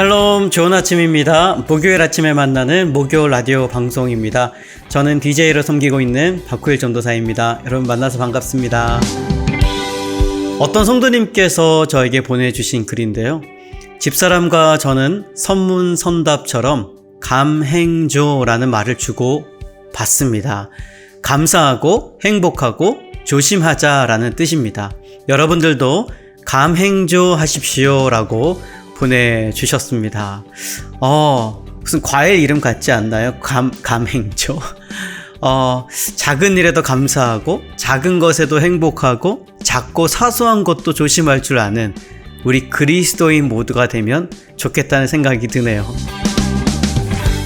샬롬, 좋은 아침입니다. 목요일 아침에 만나는 목요 라디오 방송입니다. 저는 DJ로 섬기고 있는 박후일 전도사입니다. 여러분 만나서 반갑습니다. 어떤 성도님께서 저에게 보내주신 글인데요. 집사람과 저는 선문선답처럼 감행조라는 말을 주고 받습니다. 감사하고 행복하고 조심하자라는 뜻입니다. 여러분들도 감행조 하십시오 라고 보내주셨습니다. 무슨 과일 이름 같지 않나요? 감행조. 작은 일에도 감사하고 작은 것에도 행복하고 작고 사소한 것도 조심할 줄 아는 우리 그리스도인 모두가 되면 좋겠다는 생각이 드네요.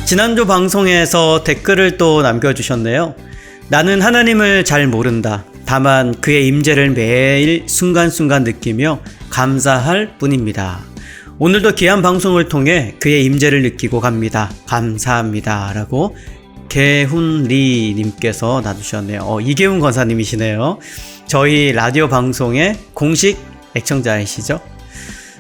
지난주 방송에서 댓글을 또 남겨주셨네요. 나는 하나님을 잘 모른다. 다만 그의 임재를 매일 순간순간 느끼며 감사할 뿐입니다. 오늘도 귀한 방송을 통해 그의 임재를 느끼고 갑니다. 감사합니다. 라고 개훈리 님께서 놔주셨네요. 이계훈 권사님이시네요. 저희 라디오 방송의 공식 애청자이시죠?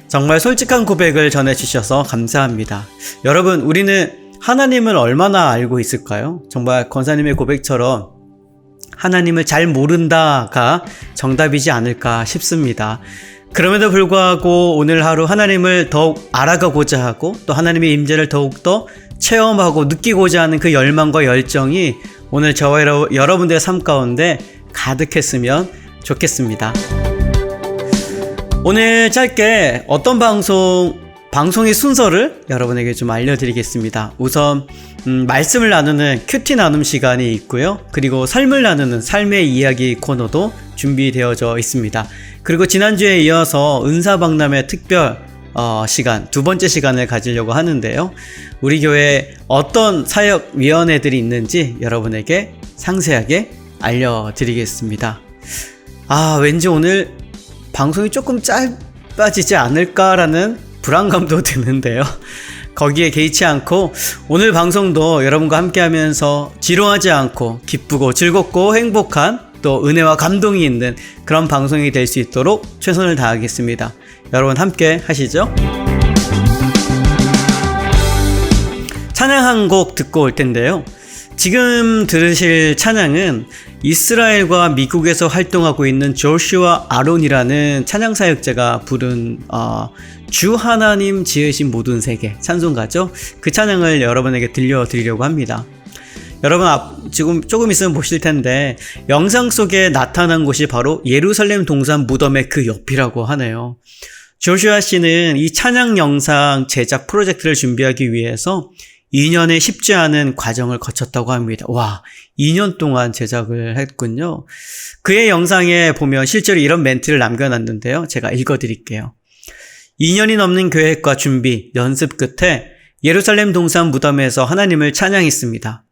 정말 솔직한 고백을 전해주셔서 감사합니다. 여러분, 우리는 하나님을 얼마나 알고 있을까요? 정말 권사님의 고백처럼 하나님을 잘 모른다가 정답이지 않을까 싶습니다. 그럼에도 불구하고 오늘 하루 하나님을 더욱 알아가고자 하고 또 하나님의 임재를 더욱더 체험하고 느끼고자 하는 그 열망과 열정이 오늘 저와 여러분들의 삶 가운데 가득했으면 좋겠습니다. 오늘 짧게 어떤 방송의 순서를 여러분에게 좀 알려드리겠습니다. 우선 말씀을 나누는 큐티 나눔 시간이 있고요. 그리고 삶을 나누는 삶의 이야기 코너도 준비되어져 있습니다. 그리고 지난주에 이어서 은사박람회 특별 시간, 두 번째 시간을 가지려고 하는데요. 우리 교회에 어떤 사역위원회들이 있는지 여러분에게 상세하게 알려드리겠습니다. 왠지 오늘 방송이 조금 짧아지지 않을까라는 불안감도 드는데요. 거기에 개의치 않고 오늘 방송도 여러분과 함께 하면서 지루하지 않고 기쁘고 즐겁고 행복한 또 은혜와 감동이 있는 그런 방송이 될 수 있도록 최선을 다하겠습니다. 여러분 함께 하시죠. 찬양 한 곡 듣고 올 텐데요. 지금 들으실 찬양은 이스라엘과 미국에서 활동하고 있는 조슈아 아론이라는 찬양 사역자가 부른 주 하나님 지으신 모든 세계 찬송가죠. 그 찬양을 여러분에게 들려드리려고 합니다. 여러분 지금 조금 있으면 보실 텐데 영상 속에 나타난 곳이 바로 예루살렘 동산 무덤의 그 옆이라고 하네요. 조슈아 씨는 이 찬양 영상 제작 프로젝트를 준비하기 위해서 2년의 쉽지 않은 과정을 거쳤다고 합니다. 2년 동안 제작을 했군요. 그의 영상에 보면 실제로 이런 멘트를 남겨놨는데요. 제가 읽어드릴게요. 2년이 넘는 계획과 준비, 연습 끝에 예루살렘 동산 무덤에서 하나님을 찬양했습니다.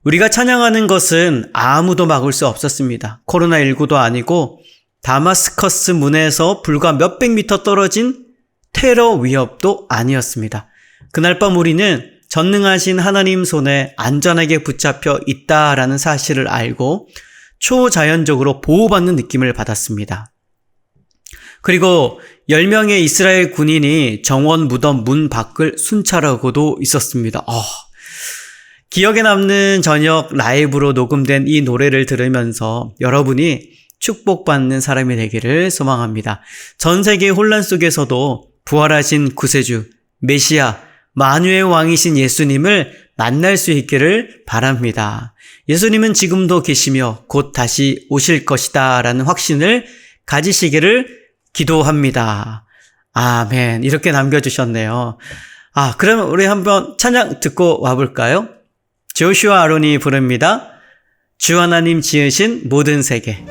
우리가 찬양하는 것은 아무도 막을 수 없었습니다. 코로나19도 아니고 다마스커스 문에서 불과 몇백 미터 떨어진 테러 위협도 아니었습니다. 그날 밤 우리는 전능하신 하나님 손에 안전하게 붙잡혀 있다라는 사실을 알고 초자연적으로 보호받는 느낌을 받았습니다. 그리고 10명의 이스라엘 군인이 정원 무덤 문 밖을 순찰하고도 있었습니다. 기억에 남는 저녁 라이브로 녹음된 이 노래를 들으면서 여러분이 축복받는 사람이 되기를 소망합니다. 전 세계의 혼란 속에서도 부활하신 구세주, 메시아, 만유의 왕이신 예수님을 만날 수 있기를 바랍니다. 예수님은 지금도 계시며 곧 다시 오실 것이다 라는 확신을 가지시기를 기도합니다. 아멘. 이렇게 남겨주셨네요. 그럼 우리 한번 찬양 듣고 와볼까요? 조슈아 아론이 부릅니다. 주 하나님 지으신 모든 세계.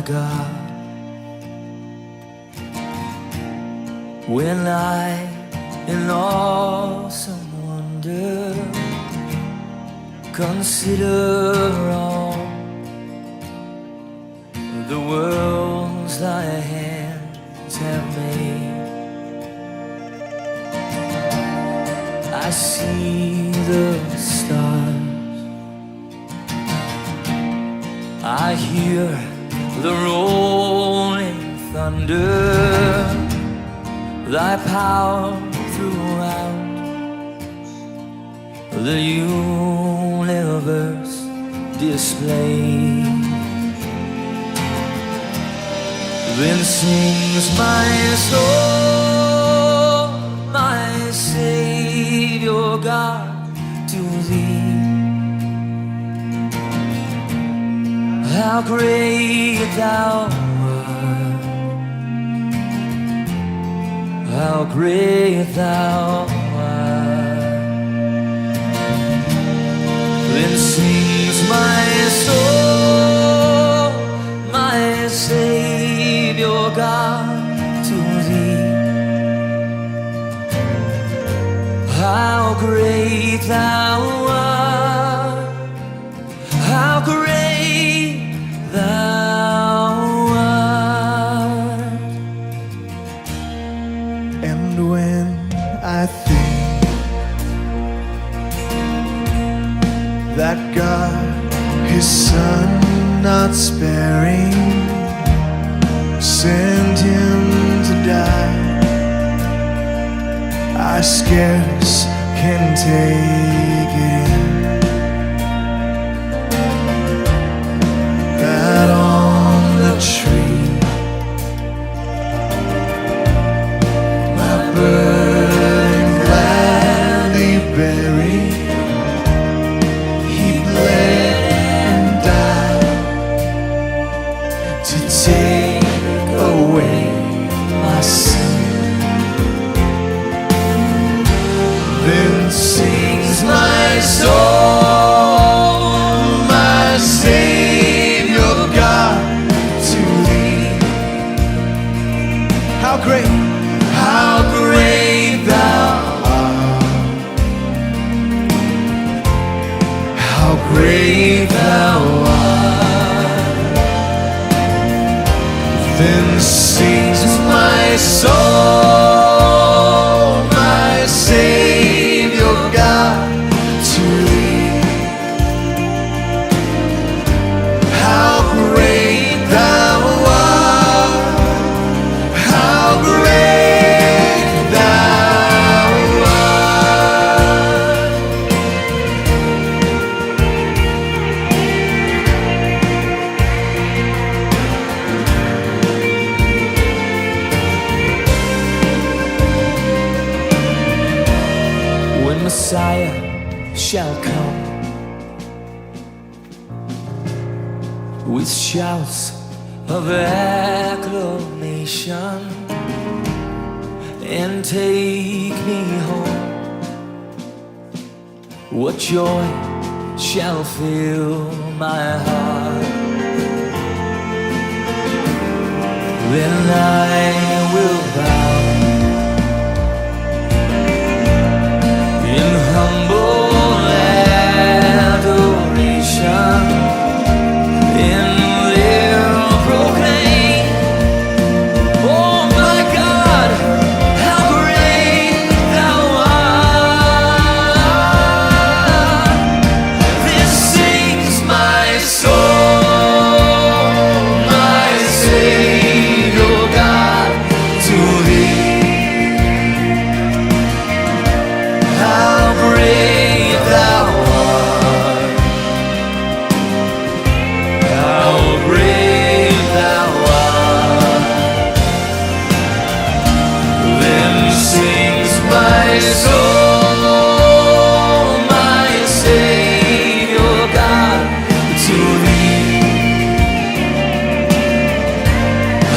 God. When I, in awesome wonder, consider all the worlds thy hands have made, I see the stars, I hear the rolling thunder, thy power throughout the universe display. Then sings my soul, my Savior God, to thee. How great thou art, how great thou art. Then sings my soul, my Savior God, to thee. How great thou art, how great thou art. And when I think that God, His Son not sparing, sent Him to die, I scarce can take it in, that on the tree my burden gladly buried, He bled and died to take away my sin. Then sings my soul, my Savior God, to thee. How great thou art, how great thou art. Then sings my soul, my Savior God, to thee. How great thou art, how great thou art. When Messiah shall come with shouts of acclamation and take me home, what joy shall fill my heart. Then I will bow in humble adoration, and will proclaim, oh my God, how great thou art. This sings my soul, my Savior God, to thee. How great thou art, how great thou art. Then sings my soul, my Savior God, to thee.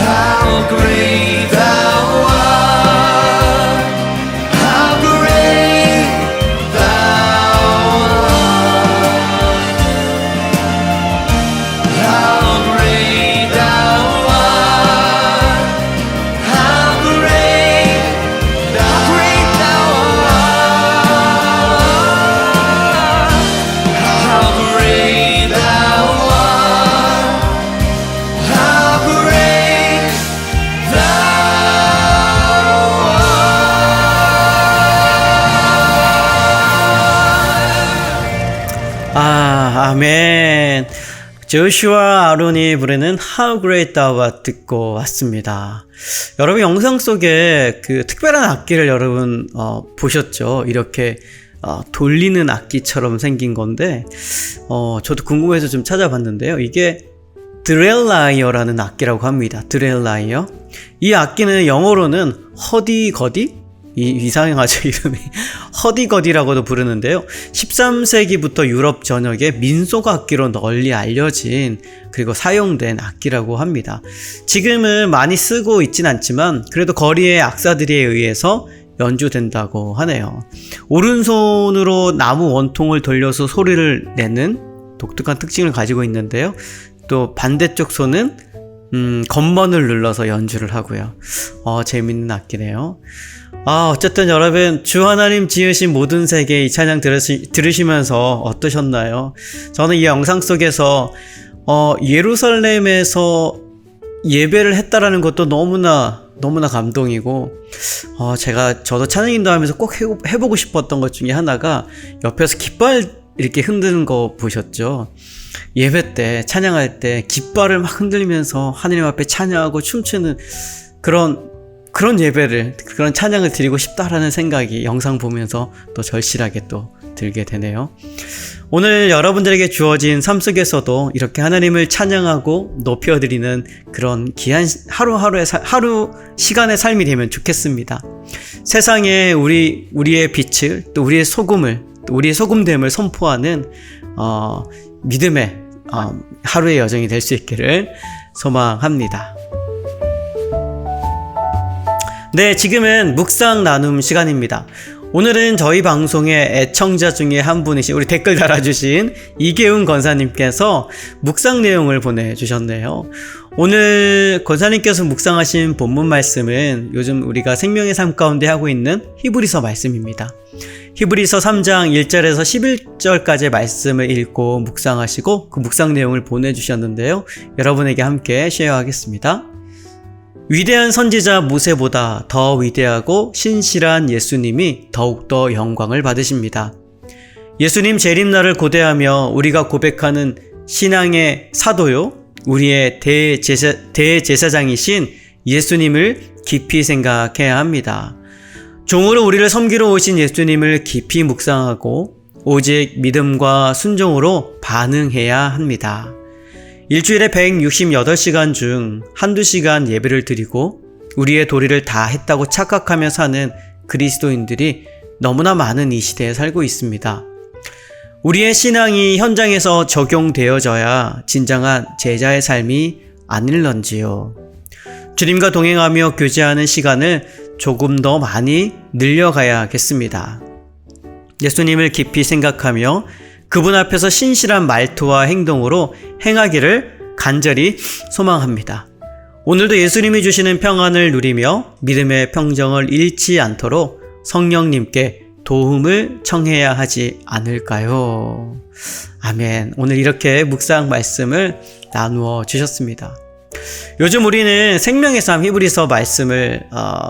How great thou art, how great thou art, how great thou 아멘. 조슈아 아론이 부르는 How Great Thou Art 듣고 왔습니다. 여러분 영상 속에 그 특별한 악기를 여러분 보셨죠? 이렇게 돌리는 악기처럼 생긴 건데 저도 궁금해서 좀 찾아봤는데요. 이게 드렐라이어라는 악기라고 합니다. 드렐라이어. 이 악기는 영어로는 허디거디? 이상하죠, 이름이. 허디거디라고도 부르는데요. 13세기부터 유럽 전역에 민속 악기로 널리 알려진 그리고 사용된 악기라고 합니다. 지금은 많이 쓰고 있진 않지만 그래도 거리의 악사들에 의해서 연주된다고 하네요. 오른손으로 나무 원통을 돌려서 소리를 내는 독특한 특징을 가지고 있는데요. 또 반대쪽 손은 건번을 눌러서 연주를 하고요. 재밌는 악기네요. 어쨌든 여러분 주 하나님 지으신 모든 세계 이 찬양 들으시면서 어떠셨나요? 저는 이 영상 속에서 예루살렘에서 예배를 했다라는 것도 너무나 감동이고 저도 찬양 인도하면서 꼭 해보고 싶었던 것 중에 하나가 옆에서 깃발 이렇게 흔드는 거 보셨죠? 예배 때 찬양할 때 깃발을 막 흔들면서 하나님 앞에 찬양하고 춤추는 그런 예배를, 그런 찬양을 드리고 싶다라는 생각이 영상 보면서 또 절실하게 또 들게 되네요. 오늘 여러분들에게 주어진 삶 속에서도 이렇게 하나님을 찬양하고 높여드리는 그런 귀한 하루 시간의 삶이 되면 좋겠습니다. 세상에 우리의 빛을, 또 우리의 소금을, 또 우리의 소금됨을 선포하는 믿음의 하루의 여정이 될 수 있기를 소망합니다. 네, 지금은 묵상 나눔 시간입니다. 오늘은 저희 방송의 애청자 중에 한 분이신 우리 댓글 달아주신 이계훈 권사님께서 묵상 내용을 보내주셨네요. 오늘 권사님께서 묵상하신 본문 말씀은 요즘 우리가 생명의 삶 가운데 하고 있는 히브리서 말씀입니다. 히브리서 3장 1절에서 11절까지의 말씀을 읽고 묵상하시고 그 묵상 내용을 보내주셨는데요. 여러분에게 함께 쉐어하겠습니다. 위대한 선지자 모세보다 더 위대하고 신실한 예수님이 더욱더 영광을 받으십니다. 예수님 재림날을 고대하며 우리가 고백하는 신앙의 사도요, 우리의 대제사장이신 예수님을 깊이 생각해야 합니다. 종으로 우리를 섬기러 오신 예수님을 깊이 묵상하고 오직 믿음과 순종으로 반응해야 합니다. 일주일에 168시간 중 한두 시간 예배를 드리고 우리의 도리를 다 했다고 착각하며 사는 그리스도인들이 너무나 많은 이 시대에 살고 있습니다. 우리의 신앙이 현장에서 적용되어져야 진정한 제자의 삶이 아닐런지요. 주님과 동행하며 교제하는 시간을 조금 더 많이 늘려가야겠습니다. 예수님을 깊이 생각하며 그분 앞에서 신실한 말투와 행동으로 행하기를 간절히 소망합니다. 오늘도 예수님이 주시는 평안을 누리며 믿음의 평정을 잃지 않도록 성령님께 도움을 청해야 하지 않을까요? 아멘. 오늘 이렇게 묵상 말씀을 나누어 주셨습니다. 요즘 우리는 생명의 삶 히브리서 말씀을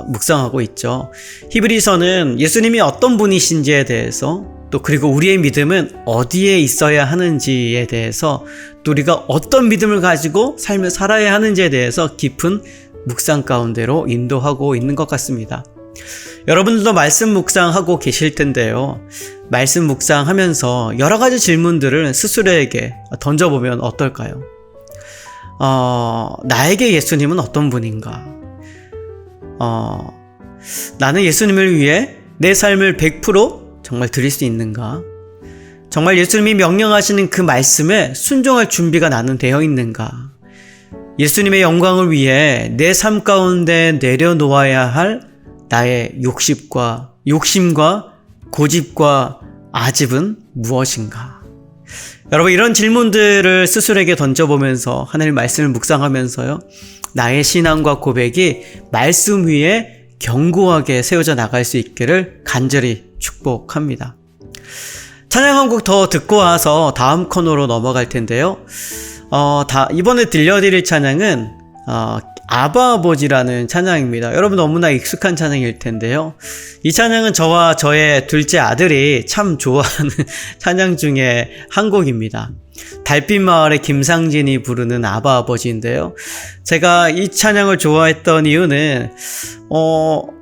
묵상하고 있죠. 히브리서는 예수님이 어떤 분이신지에 대해서 또 그리고 우리의 믿음은 어디에 있어야 하는지에 대해서 또 우리가 어떤 믿음을 가지고 삶을 살아야 하는지에 대해서 깊은 묵상 가운데로 인도하고 있는 것 같습니다. 여러분들도 말씀 묵상하고 계실 텐데요. 말씀 묵상하면서 여러 가지 질문들을 스스로에게 던져보면 어떨까요? 나에게 예수님은 어떤 분인가? 나는 예수님을 위해 내 삶을 100% 정말 드릴 수 있는가? 정말 예수님이 명령하시는 그 말씀에 순종할 준비가 나는 되어 있는가? 예수님의 영광을 위해 내 삶 가운데 내려놓아야 할 나의 욕심과 고집과 아집은 무엇인가? 여러분, 이런 질문들을 스스로에게 던져보면서 하나님 말씀을 묵상하면서요, 나의 신앙과 고백이 말씀 위에 견고하게 세워져 나갈 수 있기를 간절히 축복합니다. 찬양 한 곡 더 듣고 와서 다음 코너로 넘어갈 텐데요. 이번에 들려드릴 찬양은 아바 아버지라는 찬양입니다. 여러분 너무나 익숙한 찬양일 텐데요. 이 찬양은 저와 저의 둘째 아들이 참 좋아하는 찬양 중에 한 곡입니다. 달빛마을의 김상진이 부르는 아바 아버지인데요. 제가 이 찬양을 좋아했던 이유는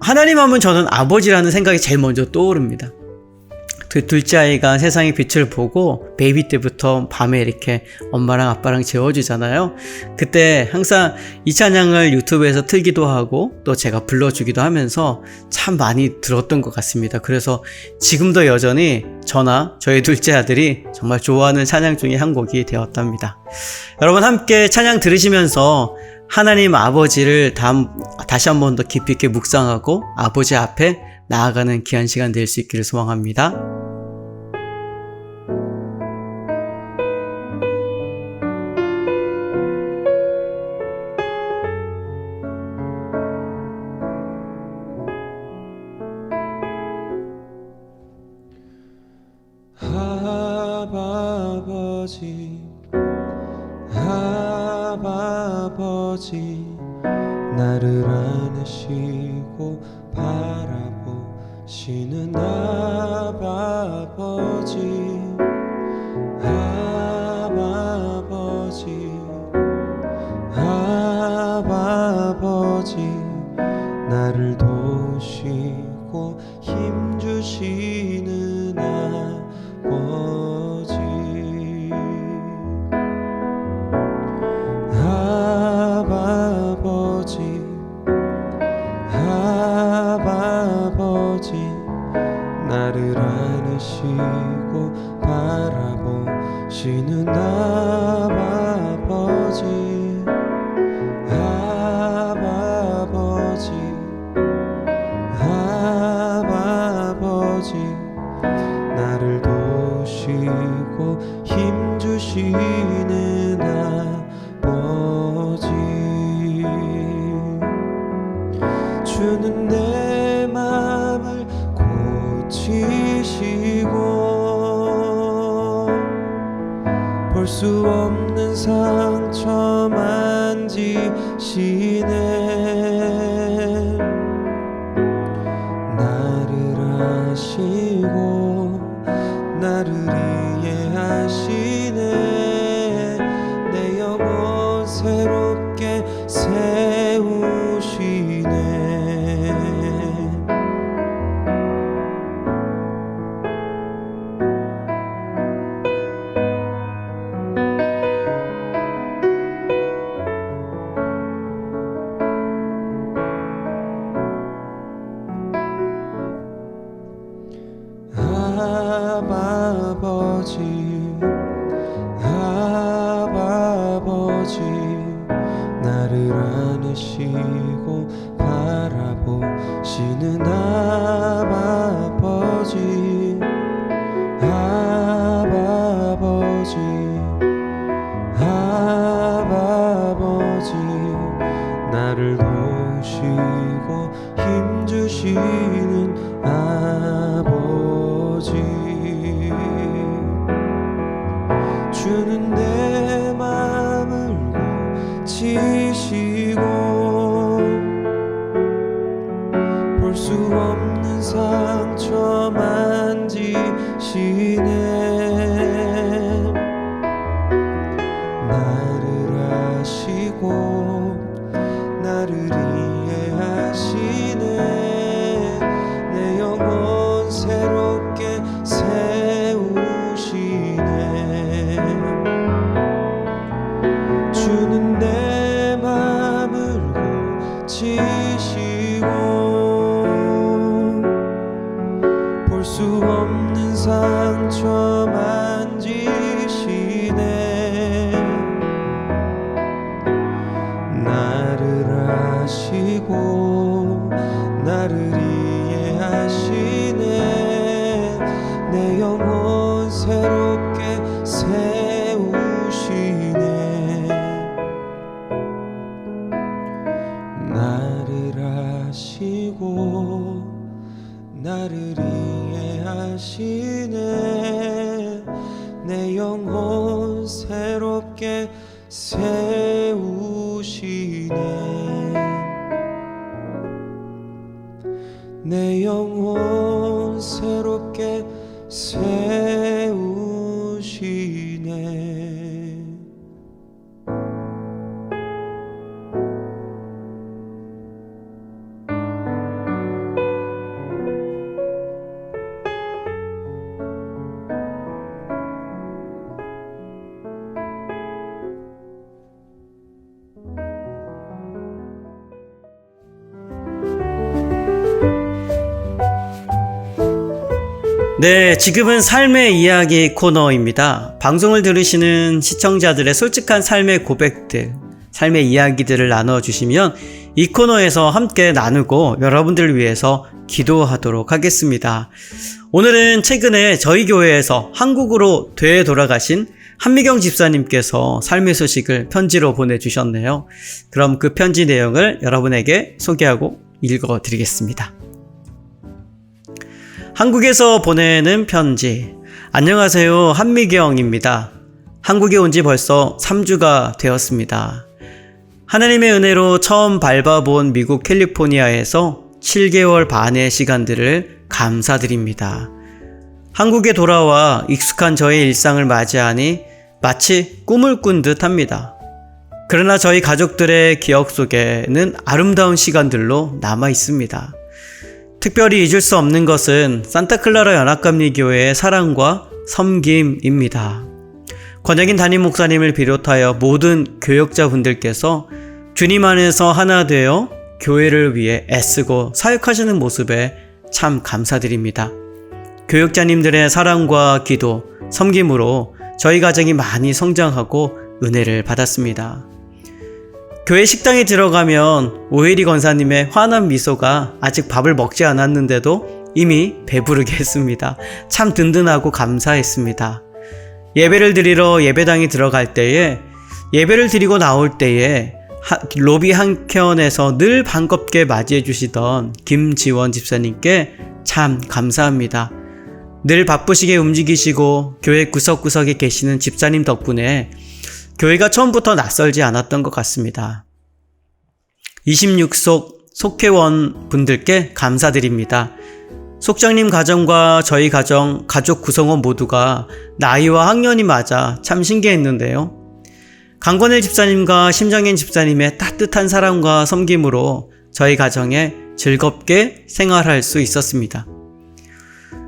하나님 하면 저는 아버지라는 생각이 제일 먼저 떠오릅니다. 둘째 아이가 세상의 빛을 보고 베이비 때부터 밤에 이렇게 엄마랑 아빠랑 재워주잖아요. 그때 항상 이 찬양을 유튜브에서 틀기도 하고 또 제가 불러주기도 하면서 참 많이 들었던 것 같습니다. 그래서 지금도 여전히 저나 저희 둘째 아들이 정말 좋아하는 찬양 중에 한 곡이 되었답니다. 여러분 함께 찬양 들으시면서 하나님 아버지를 다시 한 번 더 깊이 있게 묵상하고 아버지 앞에 나아가는 귀한 시간 될 수 있기를 소망합니다. 아버지 아버지 나를 안으시고 바라보시는 아버지 아버지 나를 도우시고 힘주시는 아버지 아버지 나를 안으시고 바라보시는 아버지 나를 도우시고 힘주시는 아버지 주는 내 맘을 고치시고 볼 수 없는 상처 만지시네 나를 아시고 나를 이해하시네 내 영혼 새롭게 세우시네 아버지 나를 안으시고 바라보시는 아버지 나를 도우시고 힘주시는 아버지 주는 내 맘을 고치시고 볼 수 없는 상처 만지시네 나를 아시고 나를 이해하시네 내 영혼 새롭게 세우시네 주는 내 맘을 고치시고 볼 수 없는 상처 만지시네 나를 아시고 나를 이해하시네 내 영혼 새롭게 세우시네 나를 아시고 나를 이해하시네 내 영혼 새롭게 세우시네 내 영혼 새롭게 세우시네 네, 지금은 삶의 이야기 코너입니다. 방송을 들으시는 시청자들의 솔직한 삶의 고백들, 삶의 이야기들을 나눠주시면 이 코너에서 함께 나누고 여러분들을 위해서 기도하도록 하겠습니다. 오늘은 최근에 저희 교회에서 한국으로 되돌아가신 한미경 집사님께서 삶의 소식을 편지로 보내주셨네요. 그럼 그 편지 내용을 여러분에게 소개하고 읽어드리겠습니다. 한국에서 보내는 편지. 안녕하세요. 한미경입니다. 한국에 온 지 벌써 3주가 되었습니다. 하나님의 은혜로 처음 밟아본 미국 캘리포니아에서 7개월 반의 시간들을 감사드립니다. 한국에 돌아와 익숙한 저의 일상을 맞이하니 마치 꿈을 꾼 듯 합니다. 그러나 저희 가족들의 기억 속에는 아름다운 시간들로 남아 있습니다. 특별히 잊을 수 없는 것은 산타클라라 연합감리교회의 사랑과 섬김입니다. 권혁인 담임 목사님을 비롯하여 모든 교역자분들께서 주님 안에서 하나 되어 교회를 위해 애쓰고 사역하시는 모습에 참 감사드립니다. 교역자님들의 사랑과 기도, 섬김으로 저희 가정이 많이 성장하고 은혜를 받았습니다. 교회 식당에 들어가면 오혜리 권사님의 환한 미소가 아직 밥을 먹지 않았는데도 이미 배부르게 했습니다. 참 든든하고 감사했습니다. 예배를 드리러 예배당에 들어갈 때에, 예배를 드리고 나올 때에 로비 한켠에서 늘 반갑게 맞이해 주시던 김지원 집사님께 참 감사합니다. 늘 바쁘시게 움직이시고 교회 구석구석에 계시는 집사님 덕분에 교회가 처음부터 낯설지 않았던 것 같습니다. 26속 속회원 분들께 감사드립니다. 속장님 가정과 저희 가정, 가족 구성원 모두가 나이와 학년이 맞아 참 신기했는데요. 강권일 집사님과 심정현 집사님의 따뜻한 사랑과 섬김으로 저희 가정에 즐겁게 생활할 수 있었습니다.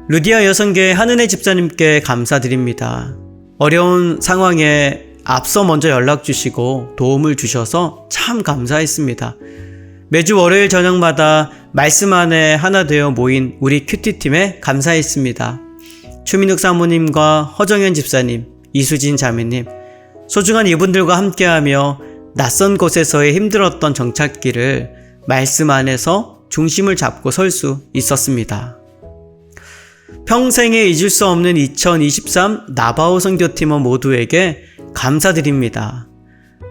루디아 여성계 한은혜 집사님께 감사드립니다. 어려운 상황에 앞서 먼저 연락 주시고 도움을 주셔서 참 감사했습니다. 매주 월요일 저녁마다 말씀 안에 하나 되어 모인 우리 큐티팀에 감사했습니다. 추민욱 사모님과 허정현 집사님, 이수진 자매님, 소중한 이분들과 함께하며 낯선 곳에서의 힘들었던 정착기를 말씀 안에서 중심을 잡고 설 수 있었습니다. 평생에 잊을 수 없는 2023 나바오 선교팀원 모두에게 감사드립니다.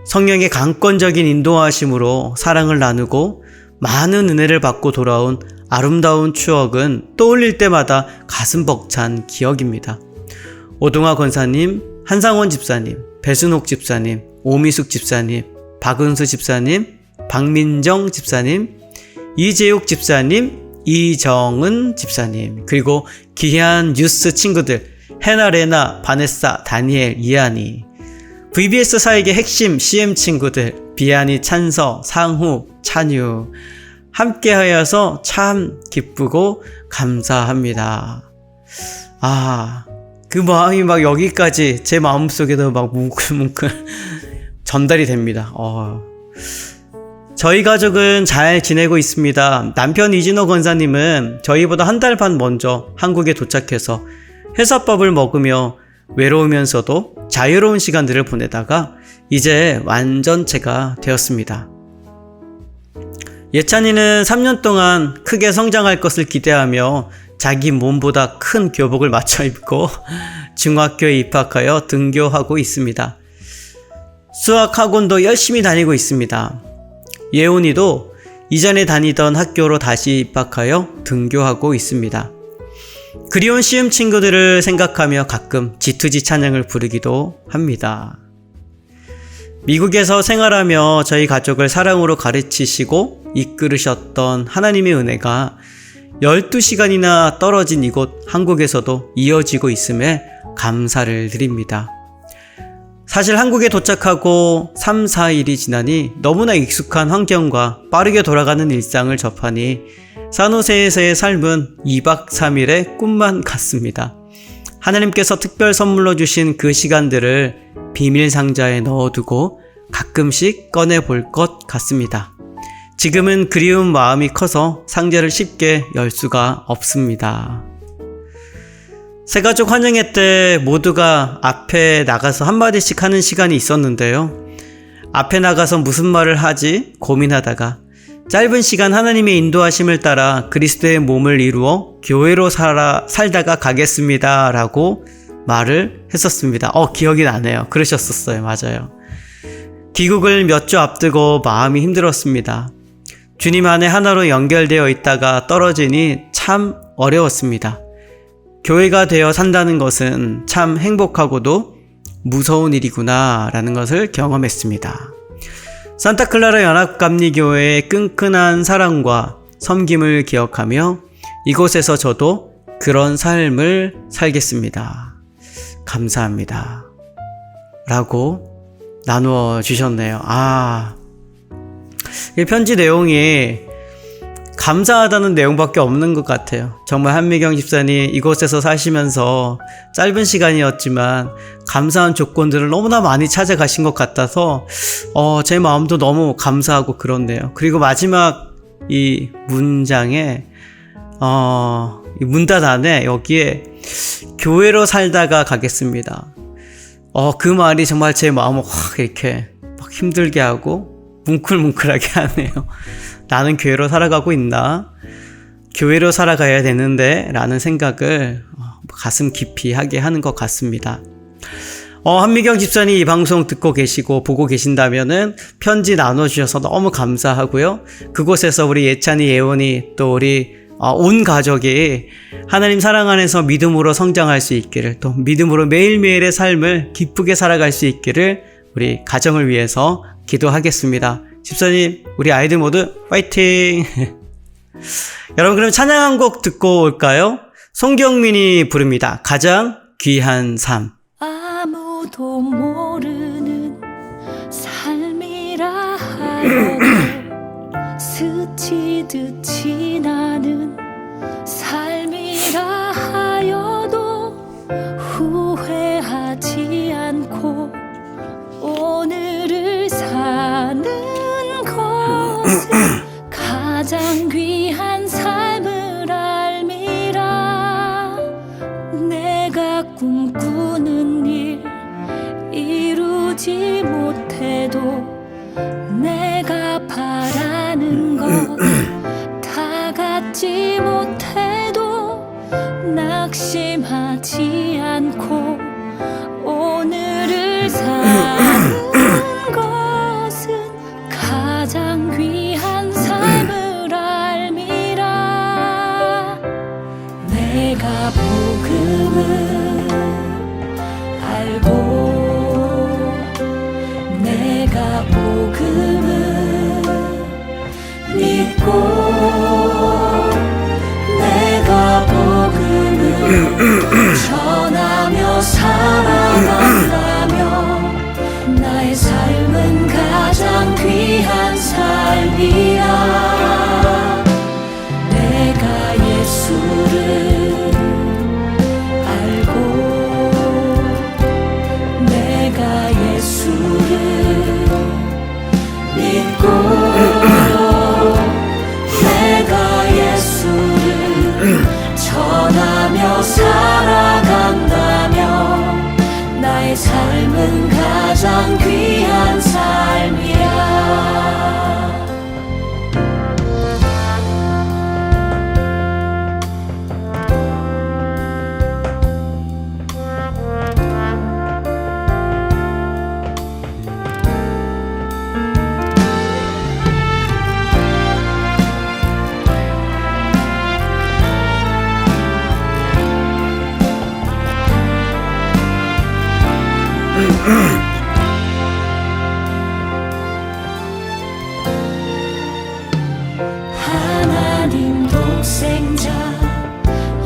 성령의 강권적인 인도하심으로 사랑을 나누고 많은 은혜를 받고 돌아온 아름다운 추억은 떠올릴 때마다 가슴 벅찬 기억입니다. 오동화 권사님, 한상원 집사님, 배순옥 집사님, 오미숙 집사님, 박은수 집사님, 박민정 집사님, 이재욱 집사님, 이정은 집사님, 그리고 귀한 뉴스 친구들 해나, 레나, 바네사, 다니엘, 이한이, VBS 사역의 핵심 CM 친구들 비아니, 찬서, 상후, 찬유 함께하여서 참 기쁘고 감사합니다. 그 마음이 막 여기까지 제 마음속에도 막 뭉클뭉클 전달이 됩니다. 저희 가족은 잘 지내고 있습니다. 남편 이진호 권사님은 저희보다 한 달 반 먼저 한국에 도착해서 회사밥을 먹으며 외로우면서도 자유로운 시간들을 보내다가 이제 완전체가 되었습니다. 예찬이는 3년 동안 크게 성장할 것을 기대하며 자기 몸보다 큰 교복을 맞춰 입고 중학교에 입학하여 등교하고 있습니다. 수학학원도 열심히 다니고 있습니다. 예온이도 이전에 다니던 학교로 다시 입학하여 등교하고 있습니다. 그리운 시험 친구들을 생각하며 가끔 G2G 찬양을 부르기도 합니다. 미국에서 생활하며 저희 가족을 사랑으로 가르치시고 이끌으셨던 하나님의 은혜가 12시간이나 떨어진 이곳 한국에서도 이어지고 있음에 감사를 드립니다. 사실 한국에 도착하고 3, 4일이 지나니 너무나 익숙한 환경과 빠르게 돌아가는 일상을 접하니 산호세에서의 삶은 2박 3일의 꿈만 같습니다. 하나님께서 특별 선물로 주신 그 시간들을 비밀 상자에 넣어두고 가끔씩 꺼내볼 것 같습니다. 지금은 그리운 마음이 커서 상자를 쉽게 열 수가 없습니다. 새가족 환영회 때 모두가 앞에 나가서 한마디씩 하는 시간이 있었는데요. 앞에 나가서 무슨 말을 하지 고민하다가 짧은 시간 하나님의 인도하심을 따라 그리스도의 몸을 이루어 교회로 살다가 가겠습니다 라고 말을 했었습니다. 기억이 나네요. 그러셨었어요. 맞아요. 귀국을 몇 주 앞두고 마음이 힘들었습니다. 주님 안에 하나로 연결되어 있다가 떨어지니 참 어려웠습니다. 교회가 되어 산다는 것은 참 행복하고도 무서운 일이구나 라는 것을 경험했습니다. 산타클라라 연합감리교회의 끈끈한 사랑과 섬김을 기억하며 이곳에서 저도 그런 삶을 살겠습니다. 감사합니다. 라고 나누어 주셨네요. 이 편지 내용이 감사하다는 내용밖에 없는 것 같아요. 정말 한미경 집사님 이곳에서 사시면서 짧은 시간이었지만 감사한 조건들을 너무나 많이 찾아가신 것 같아서 제 마음도 너무 감사하고 그렇네요. 그리고 마지막 이 문장에 이 문단 안에 여기에 교회로 살다가 가겠습니다. 그 말이 정말 제 마음을 확 이렇게 막 힘들게 하고 뭉클뭉클하게 하네요. 나는 교회로 살아가고 있나? 교회로 살아가야 되는데 라는 생각을 가슴 깊이 하게 하는 것 같습니다. 한미경 집사님 이 방송 듣고 계시고 보고 계신다면은 편지 나눠주셔서 너무 감사하고요. 그곳에서 우리 예찬이, 예원이 또 우리 온 가족이 하나님 사랑 안에서 믿음으로 성장할 수 있기를, 또 믿음으로 매일매일의 삶을 기쁘게 살아갈 수 있기를 우리 가정을 위해서 기도하겠습니다. 집사님, 우리 아이들 모두 파이팅! 여러분, 그럼 찬양 한 곡 듣고 올까요? 송경민이 부릅니다. 가장 귀한 삶. 아무도 모르는 삶이라 하여도 스치듯 지나는 삶이라 하여도 후회하지 않고 오늘을 사는 것은 가장 귀한 삶을 알미라. 내가 꿈꾸는 일 이루지 못해도 내가 바라는 것 다 갖지 못해도 낙심하지 않고 오늘을 사는 것은 가장 귀한 삶을 알미라. 내가 복음을 알고 내가 복음을 믿고 내가 복음을 전하며 살아간다면 나의 삶은 가장 귀한 삶이야. 내가 예수를 알고 내가 예수를 믿고 내가 예수를 전하며 살아간다면 나의 삶은 가장 귀한 삶이야. 하나님 독생자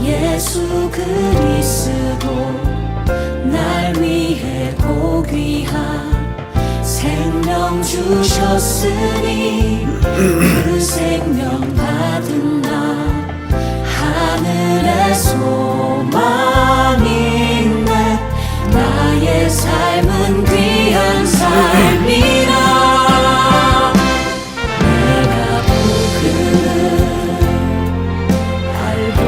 예수 그리스도 날 위해 고귀한 생명 주셨으니 그 생명 받은 나 하늘의 소망이네. 나의 삶은 귀한 삶이라. 내가 복음을 알고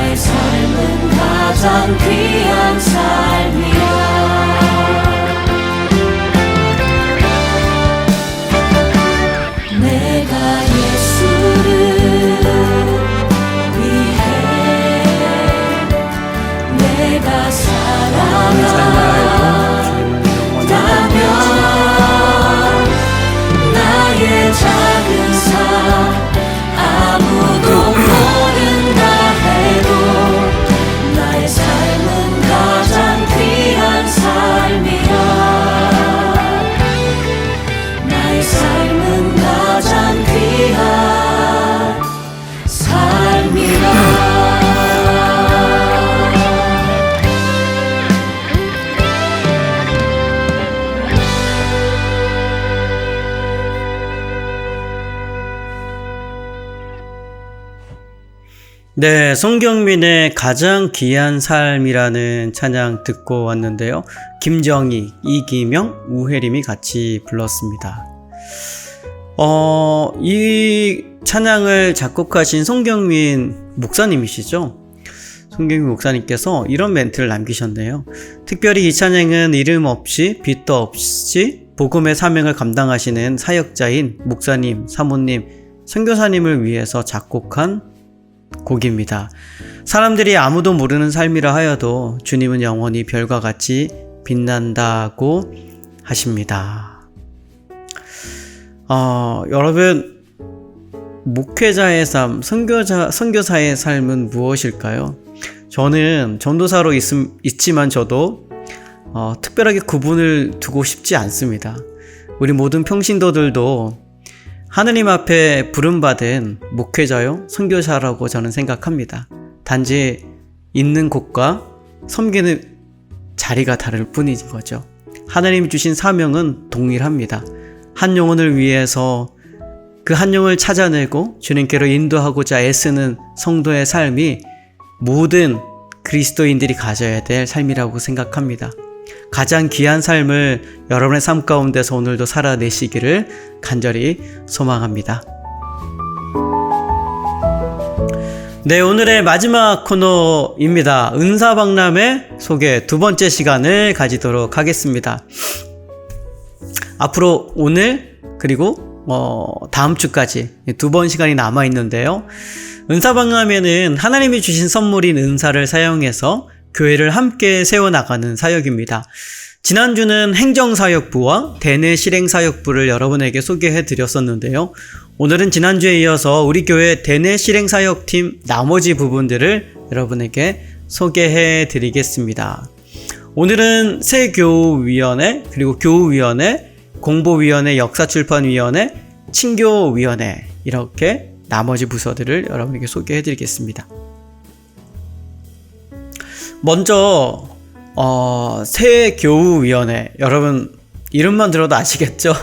나의 삶은 가장 귀한 삶이야. 내가 예수를 위해 내가 사랑한다면 나의 작은 삶 아무도 모른다 해도 나의 삶은 가장 귀한 삶이야. 나의 삶은 가장 귀한 삶이라. 네, 송경민의 가장 귀한 삶이라는 찬양 듣고 왔는데요. 김정희, 이기명, 우혜림이 같이 불렀습니다. 이 찬양을 작곡하신 송경민 목사님이시죠? 송경민 목사님께서 이런 멘트를 남기셨네요. 특별히 이 찬양은 이름 없이 빛도 없이 복음의 사명을 감당하시는 사역자인 목사님, 사모님, 선교사님을 위해서 작곡한 곡입니다. 사람들이 아무도 모르는 삶이라 하여도 주님은 영원히 별과 같이 빛난다고 하십니다. 여러분, 목회자의 삶, 선교사의 삶은 무엇일까요? 저는 전도사로 있지만 저도 특별하게 구분을 두고 싶지 않습니다. 우리 모든 평신도들도 하느님 앞에 부름받은 목회자요, 선교사라고 저는 생각합니다. 단지 있는 곳과 섬기는 자리가 다를 뿐인 거죠. 하나님이 주신 사명은 동일합니다. 한 영혼을 위해서 그 한 영혼을 찾아내고 주님께로 인도하고자 애쓰는 성도의 삶이 모든 그리스도인들이 가져야 될 삶이라고 생각합니다. 가장 귀한 삶을 여러분의 삶 가운데서 오늘도 살아내시기를 간절히 소망합니다. 네, 오늘의 마지막 코너입니다. 은사박람회 소개 두 번째 시간을 가지도록 하겠습니다. 앞으로 오늘 그리고 다음 주까지 두 번 시간이 남아 있는데요. 은사박람회는 하나님이 주신 선물인 은사를 사용해서 교회를 함께 세워나가는 사역입니다. 지난주는 행정사역부와 대내실행사역부를 여러분에게 소개해 드렸었는데요. 오늘은 지난주에 이어서 우리 교회 대내실행사역팀 나머지 부분들을 여러분에게 소개해 드리겠습니다. 오늘은 세교우위원회, 그리고 교우위원회, 공보위원회, 역사출판위원회, 친교위원회, 이렇게 나머지 부서들을 여러분에게 소개해 드리겠습니다. 먼저 새교우위원회, 여러분 이름만 들어도 아시겠죠?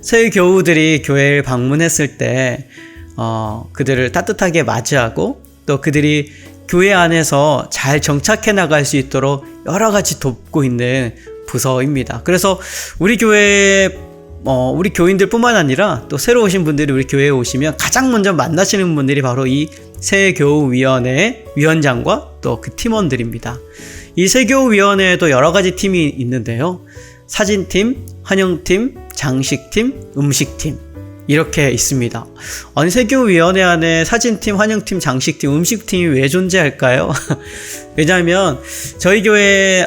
새교우들이 교회를 방문했을 때 그들을 따뜻하게 맞이하고 또 그들이 교회 안에서 잘 정착해 나갈 수 있도록 여러 가지 돕고 있는 부서입니다. 그래서 우리 교회 우리 교인들뿐만 아니라 또 새로 오신 분들이 우리 교회에 오시면 가장 먼저 만나시는 분들이 바로 이 새교우위원회 위원장과 또 그 팀원들입니다. 이 새교우위원회에도 여러 가지 팀이 있는데요. 사진팀, 환영팀, 장식팀, 음식팀, 이렇게 있습니다. 아니, 새교우위원회 안에 사진팀, 환영팀, 장식팀, 음식팀이 왜 존재할까요? 왜냐하면 저희 교회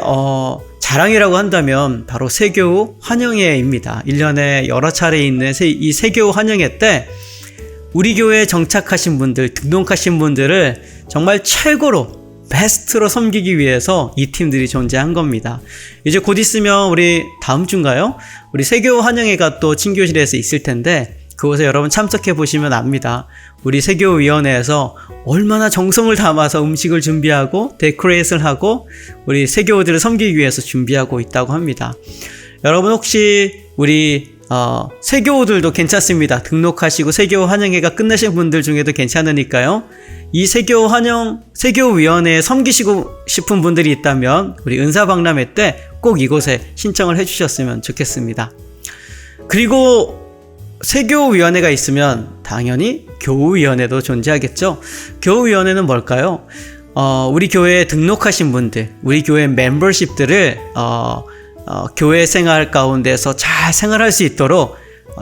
자랑이라고 한다면 바로 새교우 환영회입니다. 1년에 여러 차례 있는 이 새교우 환영회 때 우리 교회에 정착하신 분들, 등록하신 분들을 정말 최고로 베스트로 섬기기 위해서 이 팀들이 존재한 겁니다. 이제 곧 있으면 우리 다음 주인가요? 우리 새교우 환영회가 또 친교실에서 있을 텐데 그곳에 여러분 참석해 보시면 압니다. 우리 새교우위원회에서 얼마나 정성을 담아서 음식을 준비하고 데코레이션을 하고 우리 새교우들을 섬기기 위해서 준비하고 있다고 합니다. 여러분 혹시 우리 새교우들도 괜찮습니다. 등록하시고 새교우 환영회가 끝나신 분들 중에도 괜찮으니까요. 이 새교우위원회에 섬기시고 싶은 분들이 있다면 우리 은사박람회 때 꼭 이곳에 신청을 해주셨으면 좋겠습니다. 그리고 새교우위원회가 있으면 당연히 교우위원회도 존재하겠죠. 교우위원회는 뭘까요? 우리 교회에 등록하신 분들, 우리 교회 멤버십들을 교회 생활 가운데서 잘 생활할 수 있도록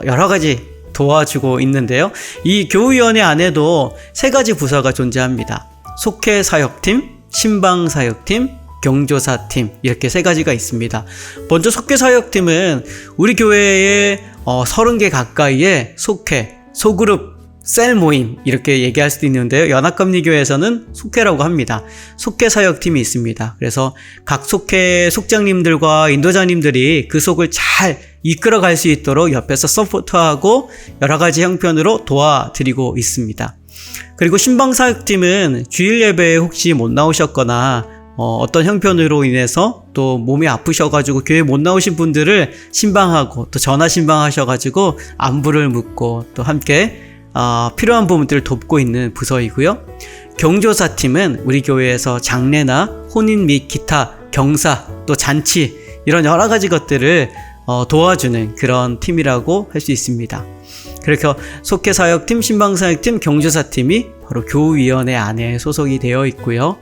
여러 가지 도와주고 있는데요. 이 교우위원회 안에도 3가지 부서가 존재합니다. 속회사역팀, 신방사역팀, 경조사팀, 이렇게 3가지가 있습니다. 먼저 속회사역팀은 우리 교회에 30개 가까이의 속회, 소그룹, 셀 모임, 이렇게 얘기할 수도 있는데요. 연합감리교회에서는 속회라고 합니다. 속회사역팀이 있습니다. 그래서 각 속회 속장님들과 인도자님들이 그 속을 잘 이끌어갈 수 있도록 옆에서 서포트하고 여러 가지 형편으로 도와드리고 있습니다. 그리고 신방사역팀은 주일 예배에 혹시 못 나오셨거나 어떤 형편으로 인해서 또 몸이 아프셔가지고 교회 못 나오신 분들을 신방하고 또 전화 신방하셔가지고 안부를 묻고 또 함께 필요한 부분들을 돕고 있는 부서이고요. 경조사팀은 우리 교회에서 장례나 혼인 및 기타 경사 또 잔치 이런 여러 가지 것들을 도와주는 그런 팀이라고 할 수 있습니다. 그렇게 속회사역팀, 신방사역팀, 경조사팀이 바로 교우위원회 안에 소속이 되어 있고요.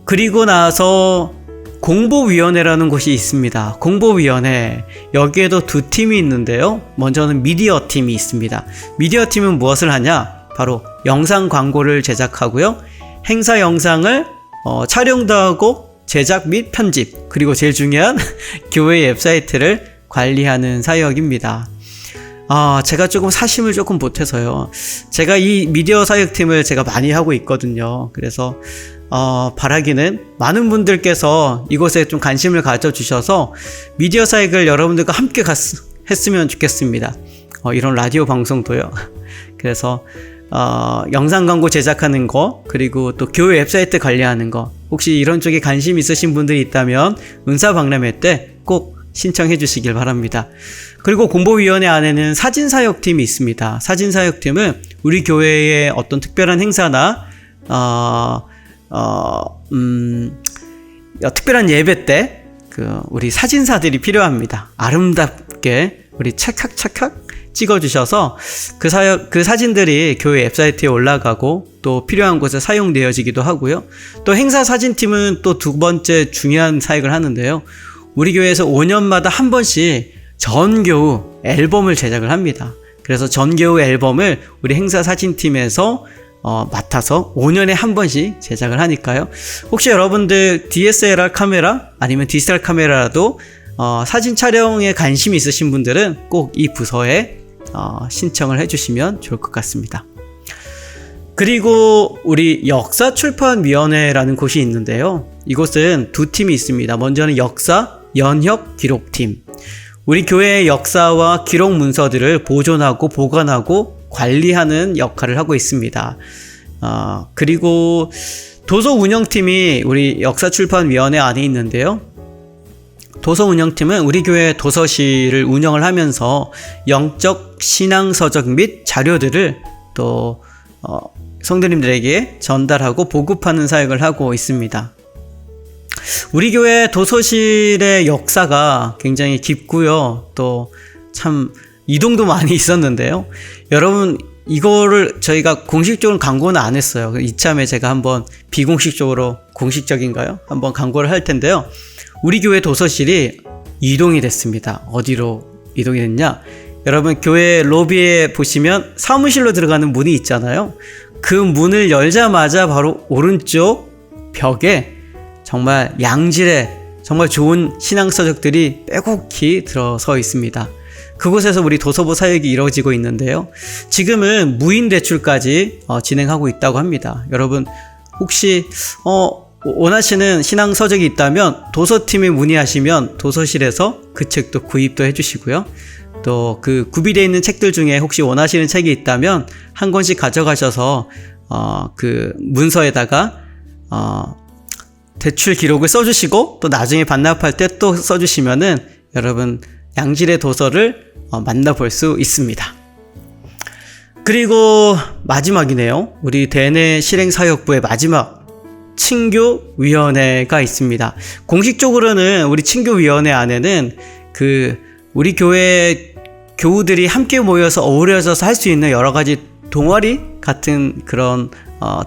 그리고 나서 공보위원회라는 곳이 있습니다. 공보위원회, 여기에도 2팀이 있는데요. 먼저는 미디어 팀이 있습니다. 미디어 팀은 무엇을 하냐? 바로 영상 광고를 제작하고요. 행사 영상을 촬영도 하고 제작 및 편집, 그리고 제일 중요한 교회 웹사이트를 관리하는 사역입니다. 제가 조금 사심을 조금 못해서요. 제가 이 미디어 사역팀을 제가 많이 하고 있거든요. 그래서 바라기는 많은 분들께서 이곳에 좀 관심을 가져주셔서 미디어 사역을 여러분들과 함께 했으면 좋겠습니다. 이런 라디오 방송도요. 그래서 영상 광고 제작하는 거, 그리고 또 교회 웹사이트 관리하는 거, 혹시 이런 쪽에 관심 있으신 분들이 있다면 은사박람회 때 꼭 신청해 주시길 바랍니다. 그리고 공보위원회 안에는 사진사역팀이 있습니다. 사진사역팀은 우리 교회의 어떤 특별한 행사나 특별한 예배 때 우리 사진사들이 필요합니다. 아름답게 우리 찰칵찰칵 찍어주셔서 그 사진들이 교회 웹사이트에 올라가고 또 필요한 곳에 사용되어지기도 하고요. 또 행사 사진팀은 또 2번째 중요한 사역을 하는데요. 우리 교회에서 5년마다 한 번씩 전교우 앨범을 제작을 합니다. 그래서 전교우 앨범을 우리 행사 사진팀에서 맡아서 5년에 한 번씩 제작을 하니까요. 혹시 여러분들 DSLR 카메라 아니면 디지털 카메라라도 사진 촬영에 관심이 있으신 분들은 꼭 이 부서에 신청을 해주시면 좋을 것 같습니다. 그리고 우리 역사출판위원회라는 곳이 있는데요. 이곳은 2팀이 있습니다. 먼저는 역사 연혁 기록팀. 우리 교회의 역사와 기록 문서들을 보존하고 보관하고 관리하는 역할을 하고 있습니다. 그리고 도서 운영팀이 우리 역사출판위원회 안에 있는데요. 도서 운영팀은 우리 교회 도서실을 운영을 하면서 영적 신앙서적 및 자료들을 또 성도님들에게 전달하고 보급하는 사역을 하고 있습니다. 우리 교회 도서실의 역사가 굉장히 깊고요. 또 참 이동도 많이 있었는데요. 여러분, 이거를 저희가 공식적으로 광고는 안 했어요. 이참에 제가 한번 비공식적으로, 공식적인가요? 한번 광고를 할 텐데요. 우리 교회 도서실이 이동이 됐습니다. 어디로 이동이 됐냐? 여러분, 교회 로비에 보시면 사무실로 들어가는 문이 있잖아요. 그 문을 열자마자 바로 오른쪽 벽에 정말 양질의 정말 좋은 신앙서적들이 빼곡히 들어서 있습니다. 그곳에서 우리 도서부 사역이 이루어지고 있는데요. 지금은 무인 대출까지 진행하고 있다고 합니다. 여러분, 혹시 원하시는 신앙서적이 있다면 도서팀에 문의하시면 도서실에서 그 책도 구입도 해주시고요. 또 그 구비되어 있는 책들 중에 혹시 원하시는 책이 있다면 한 권씩 가져가셔서 그 문서에다가 대출 기록을 써주시고 또 나중에 반납할 때 또 써주시면은 여러분 양질의 도서를 만나볼 수 있습니다. 그리고 마지막이네요. 우리 대내 실행사역부의 마지막 친교위원회가 있습니다. 공식적으로는 우리 친교위원회 안에는 우리 교회 교우들이 함께 모여서 어우러져서 할 수 있는 여러 가지 동아리 같은 그런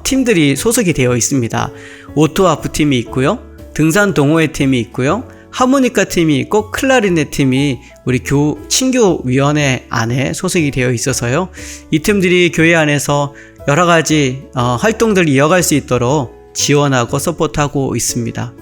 팀들이 소속이 되어 있습니다. 오토 하프 팀이 있고요, 등산 동호회 팀이 있고요, 하모니카 팀이 있고 클라리넷 팀이 우리 친교위원회 안에 소속이 되어 있어서요, 이 팀들이 교회 안에서 여러 가지 활동들을 이어갈 수 있도록 지원하고 서포트하고 있습니다.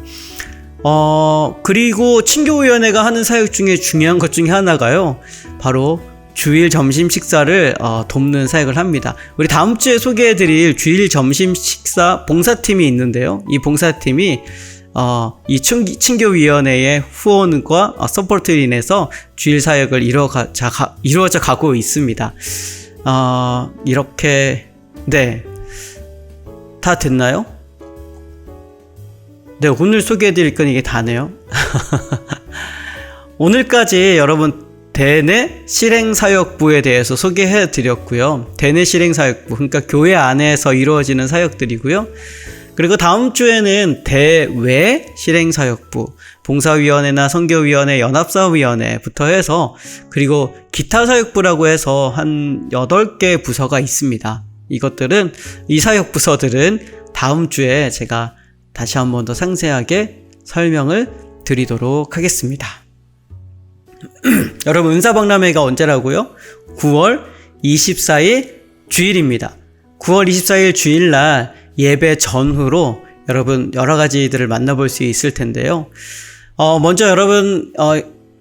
그리고 친교위원회가 하는 사역 중에 중요한 것 중에 하나가요, 바로 주일 점심 식사를 돕는 사역을 합니다. 우리 다음 주에 소개해드릴 주일 점심 식사 봉사팀이 있는데요, 이 봉사팀이 이 친교위원회의 후원과 서포트로 인해서 주일 사역을 이루어져 가고 있습니다. 이렇게, 네, 다 됐나요? 네, 오늘 소개해드릴 건 이게 다네요. 오늘까지 여러분 대내 실행사역부에 대해서 소개해드렸고요. 대내 실행사역부, 그러니까 교회 안에서 이루어지는 사역들이고요. 그리고 다음 주에는 대외 실행사역부, 봉사위원회나 선교위원회, 연합사위원회부터 해서, 그리고 기타 사역부라고 해서 한 8개 부서가 있습니다. 이 사역부서들은 다음 주에 제가 다시 한 번 더 상세하게 설명을 드리도록 하겠습니다. 여러분, 은사박람회가 언제라고요? 9월 24일 주일입니다. 9월 24일 주일날 예배 전후로 여러분 여러 가지들을 만나볼 수 있을 텐데요. 먼저 여러분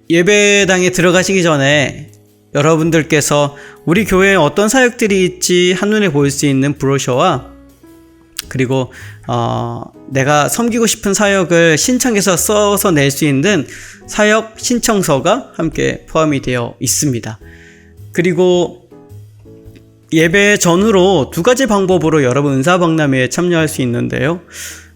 예배당에 들어가시기 전에 여러분들께서 우리 교회에 어떤 사역들이 있지 한눈에 보일 수 있는 브로셔와, 그리고 내가 섬기고 싶은 사역을 신청해서 써서 낼 수 있는 사역 신청서가 함께 포함이 되어 있습니다. 그리고 예배 전후로 2가지 방법으로 여러분 은사박람회에 참여할 수 있는데요.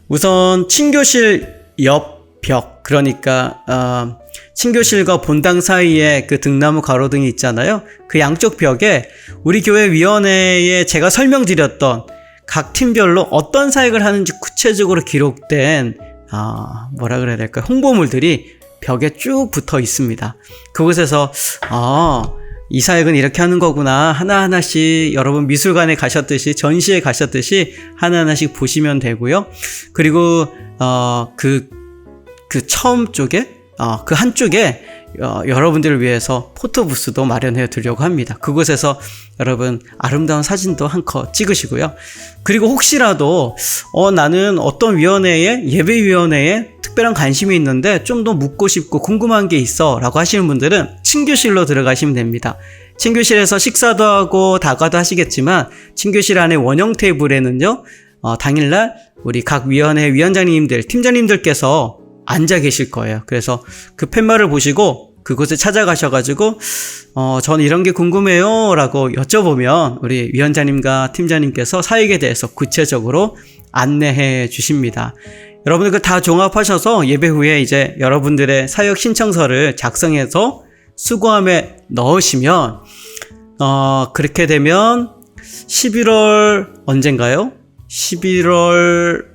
우선 친교실 옆 벽, 그러니까 친교실과 본당 사이에 그 등나무 가로등이 있잖아요. 그 양쪽 벽에 우리 교회 위원회에 제가 설명드렸던 각 팀별로 어떤 사역을 하는지 구체적으로 기록된 뭐라 그래야 될까요? 홍보물들이 벽에 쭉 붙어 있습니다. 그곳에서 이 사역은 이렇게 하는 거구나, 하나하나씩 여러분 미술관에 가셨듯이, 전시에 가셨듯이 하나하나씩 보시면 되고요. 그리고 그 처음 쪽에 그 한쪽에 여러분들을 위해서 포토부스도 마련해 드리려고 합니다. 그곳에서 여러분 아름다운 사진도 한 컷 찍으시고요. 그리고 혹시라도 나는 어떤 위원회에, 예배위원회에 특별한 관심이 있는데 좀 더 묻고 싶고 궁금한 게 있어 라고 하시는 분들은 친교실로 들어가시면 됩니다. 친교실에서 식사도 하고 다과도 하시겠지만, 친교실 안에 원형 테이블에는요, 당일날 우리 각 위원회 위원장님들, 팀장님들께서 앉아 계실 거예요. 그래서 그 팻말을 보시고 그곳에 찾아가셔가지고 저는 이런 게 궁금해요 라고 여쭤보면 우리 위원장님과 팀장님께서 사역에 대해서 구체적으로 안내해 주십니다. 여러분들 그 다 종합하셔서 예배 후에 이제 여러분들의 사역 신청서를 작성해서 수거함에 넣으시면 그렇게 되면 11월 언젠가요? 11월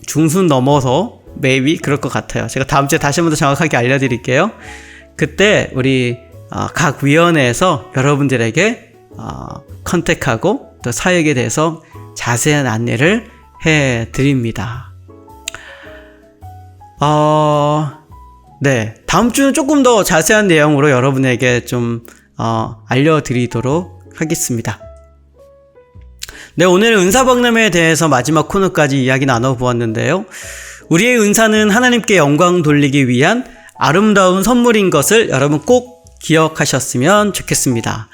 중순 넘어서 maybe 그럴 것 같아요. 제가 다음 주에 다시 한 번 더 정확하게 알려드릴게요. 그때 우리 각 위원회에서 여러분들에게 컨택하고 또 사역에 대해서 자세한 안내를 해드립니다. 네, 다음 주는 조금 더 자세한 내용으로 여러분에게 좀 알려드리도록 하겠습니다. 네, 오늘 은사박람회에 대해서 마지막 코너까지 이야기 나눠보았는데요. 우리의 은사는 하나님께 영광 돌리기 위한 아름다운 선물인 것을 여러분 꼭 기억하셨으면 좋겠습니다.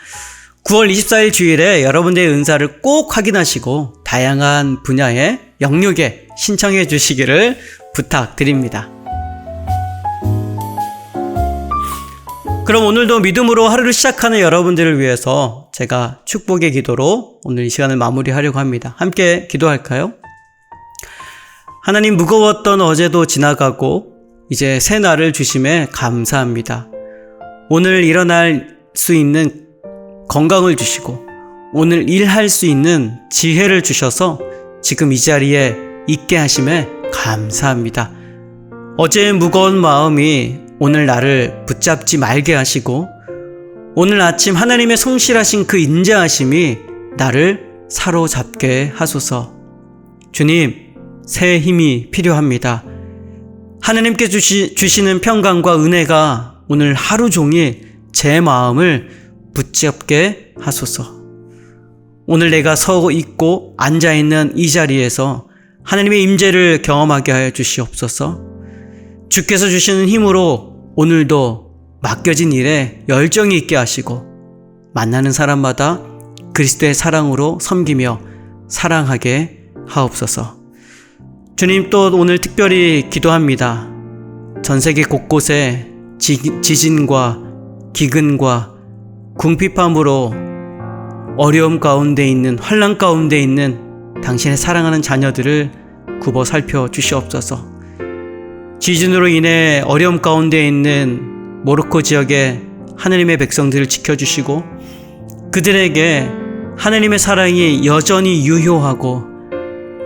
9월 24일 주일에 여러분들의 은사를 꼭 확인하시고 다양한 분야의 영역에 신청해 주시기를 부탁드립니다. 그럼 오늘도 믿음으로 하루를 시작하는 여러분들을 위해서 제가 축복의 기도로 오늘 이 시간을 마무리하려고 합니다. 함께 기도할까요? 하나님, 무거웠던 어제도 지나가고 이제 새 날을 주심에 감사합니다. 오늘 일어날 수 있는 건강을 주시고 오늘 일할 수 있는 지혜를 주셔서 지금 이 자리에 있게 하심에 감사합니다. 어제의 무거운 마음이 오늘 나를 붙잡지 말게 하시고 오늘 아침 하나님의 성실하신 그 인자하심이 나를 사로잡게 하소서. 주님, 새 힘이 필요합니다. 하나님께 주시는 평강과 은혜가 오늘 하루 종일 제 마음을 붙잡게 하소서. 오늘 내가 서 있고 앉아 있는 이 자리에서 하나님의 임재를 경험하게 하여 주시옵소서. 주께서 주시는 힘으로 오늘도 맡겨진 일에 열정이 있게 하시고 만나는 사람마다 그리스도의 사랑으로 섬기며 사랑하게 하옵소서. 주님, 또 오늘 특별히 기도합니다. 전 세계 곳곳에 지진과 기근과 궁핍함으로 어려움 가운데 있는, 환난 가운데 있는 당신의 사랑하는 자녀들을 굽어 살펴 주시옵소서. 지진으로 인해 어려움 가운데 있는 모로코 지역의 하느님의 백성들을 지켜주시고 그들에게 하느님의 사랑이 여전히 유효하고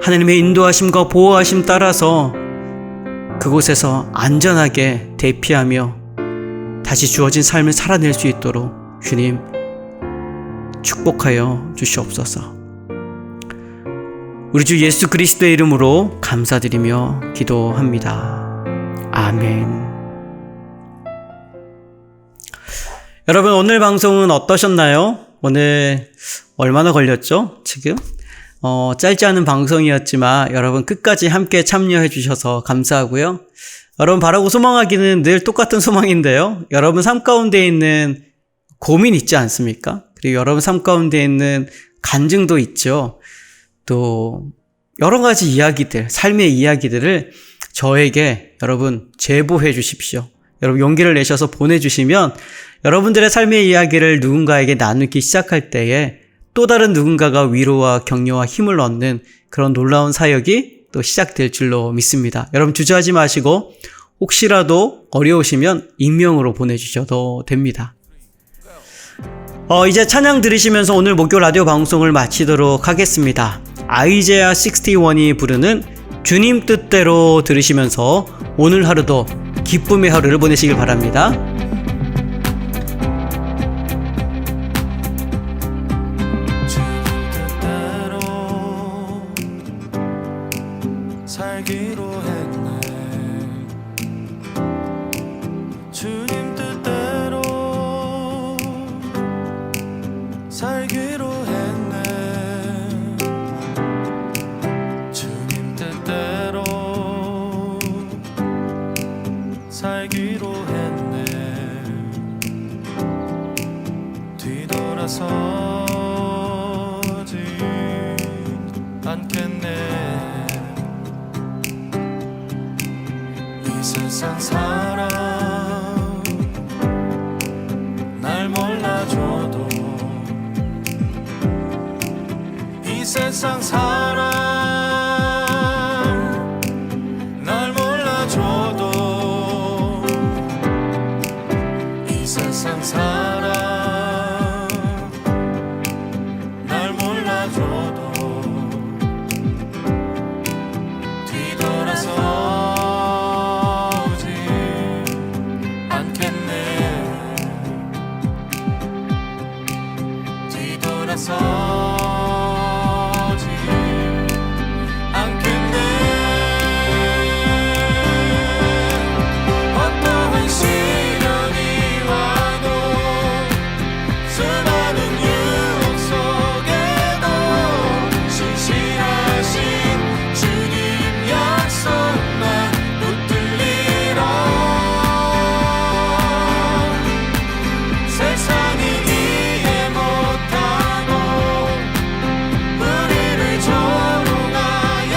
하느님의 인도하심과 보호하심 따라서 그곳에서 안전하게 대피하며 다시 주어진 삶을 살아낼 수 있도록 주님 축복하여 주시옵소서. 우리 주 예수 그리스도의 이름으로 감사드리며 기도합니다. 아멘. 여러분, 오늘 방송은 어떠셨나요? 오늘 얼마나 걸렸죠? 지금? 짧지 않은 방송이었지만 여러분 끝까지 함께 참여해 주셔서 감사하고요. 여러분, 바라고 소망하기는 늘 똑같은 소망인데요. 여러분 삶 가운데 있는 고민 있지 않습니까? 그리고 여러분 삶 가운데 있는 간증도 있죠. 또 여러 가지 이야기들, 삶의 이야기들을 저에게 여러분 제보해 주십시오. 여러분 용기를 내셔서 보내주시면 여러분들의 삶의 이야기를 누군가에게 나누기 시작할 때에 또 다른 누군가가 위로와 격려와 힘을 얻는 그런 놀라운 사역이 또 시작될 줄로 믿습니다. 여러분 주저하지 마시고 혹시라도 어려우시면 익명으로 보내주셔도 됩니다. 이제 찬양 들으시면서 오늘 목요 라디오 방송을 마치도록 하겠습니다. 아이제야 61이 부르는 주님 뜻대로 들으시면서 오늘 하루도 기쁨의 하루를 보내시길 바랍니다. 살기로 했네. 주님 뜻대로 살기로 했네. 주님 뜻대로 살기로 했네. 뒤돌아서지 않겠네. 세상 사람 날 몰라줘도 이 세상 사람 날 몰라줘도 이 세상 사람 날 몰라줘도 뒤돌아서 서지 않겠네. 어떠한 시련이 와도 수많은 유혹 속에도 신실하신 주님 약속만 붙들리라. 세상이 이해 못하고 우리를 조롱하여도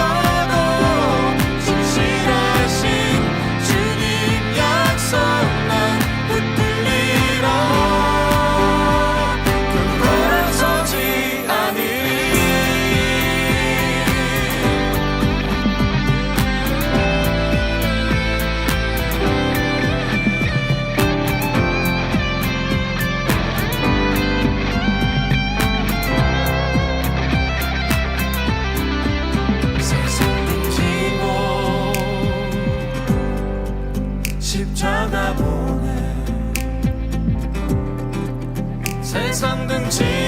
신실하신 주님 약속만 붙들리라. 결국 돌아서지 않으리. 세상 등지고 십자가 보내. 세상 등지고